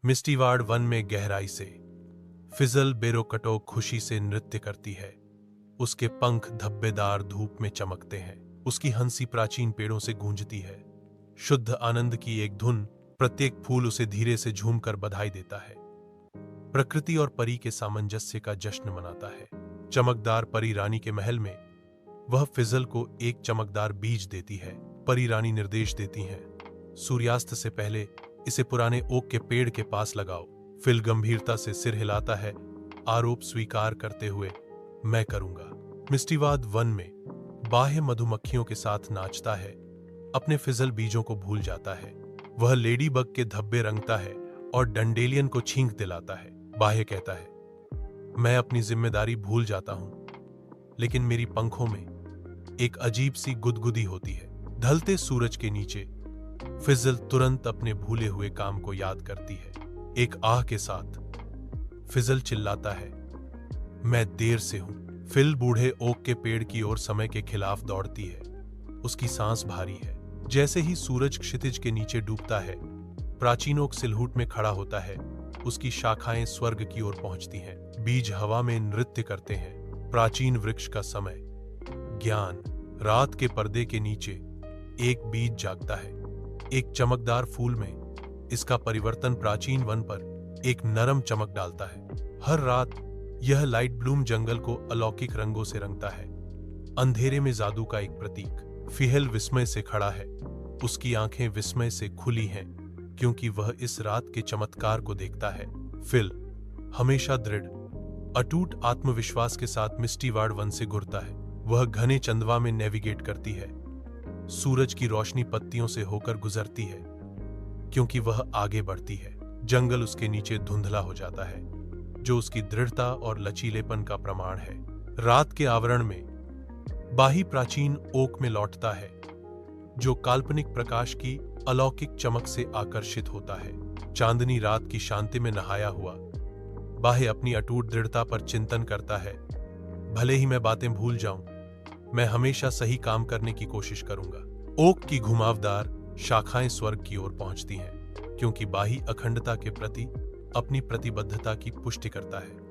मिस्टीवाड़ one में गहराई से फिजल बेरोकटो खुशी से नृत्य करती है। उसके पंख धब्बेदार धूप में चमकते हैं। उसकी हंसी प्राचीन पेड़ों से गूंजती है। शुद्ध आनंद की एक धुन, प्रत्येक फूल उसे धीरे से झूमकर बधाई देता है। प्रकृति और परी के सामंजस्य का जश्न मनाता है। चमकदार परी रानी के महल में वह फिजल को एक चमकदार बीज देती है। परी रानी निर्देश देती हैं, सूर्यास्त से पहले इसे पुराने ओक के पेड़ के पास लगाओ। फिल गंभीरता से सिर हिलाता है, आरोप स्वीकार करते हुए, मैं करूंगा। मिस्टीवाद वन में बाह्य मधुमक्खियों के साथ नाचता है, अपने फिजल बीजों को भूल जाता है। वह लेडी बग के धब्बे रंगता है और डंडेलियन को छींक दिलाता है। बाह्य कहता है, मैं अपनी जिम्मेदारी भूल जाता हूं, लेकिन मेरी पंखों में एक अजीब सी गुदगुदी होती है। ढलते सूरज के नीचे फिजल तुरंत अपने भूले हुए काम को याद करती है। एक आह के साथ फिजल चिल्लाता है, मैं देर से हूं। फिल बूढ़े ओक के पेड़ की ओर समय के खिलाफ दौड़ती है। उसकी सांस भारी है। जैसे ही सूरज क्षितिज के नीचे डूबता है, प्राचीन ओक सिलहूट में खड़ा होता है। उसकी शाखाएं स्वर्ग की ओर पहुंचती हैं। बीज हवा में नृत्य करते हैं। प्राचीन वृक्ष का समय, ज्ञान। रात के पर्दे के नीचे एक बीज जागता है। एक चमकदार फूल में इसका परिवर्तन प्राचीन वन पर एक नरम चमक डालता है। हर रात यह लाइट ब्लूम जंगल को अलौकिक रंगों से रंगता है। अंधेरे में जादू का एक प्रतीक। फिहल विस्मय से खड़ा है। उसकी आंखें विस्मय से खुली हैं, क्योंकि वह इस रात के चमत्कार को देखता है। फिल हमेशा दृढ़, अटूट आत्मविश्वास के साथ मिस्टीवाड़ वन से घुरता है। वह घने चंदवा में नेविगेट करती है। सूरज की रोशनी पत्तियों से होकर गुजरती है, क्योंकि वह आगे बढ़ती है। जंगल उसके नीचे धुंधला हो जाता है, जो उसकी दृढ़ता और लचीलेपन का प्रमाण है। रात के आवरण में बाही प्राचीन ओक में लौटता है, जो काल्पनिक प्रकाश की अलौकिक चमक से आकर्षित होता है। चांदनी रात की शांति में नहाया हुआ बाहे अपनी अटूट दृढ़ता पर चिंतन करता है। भले ही मैं बातें भूल जाऊं, मैं हमेशा सही काम करने की कोशिश करूंगा। ओक की घुमावदार शाखाएं स्वर्ग की ओर पहुंचती हैं, क्योंकि बाही अखंडता के प्रति अपनी प्रतिबद्धता की पुष्टि करता है।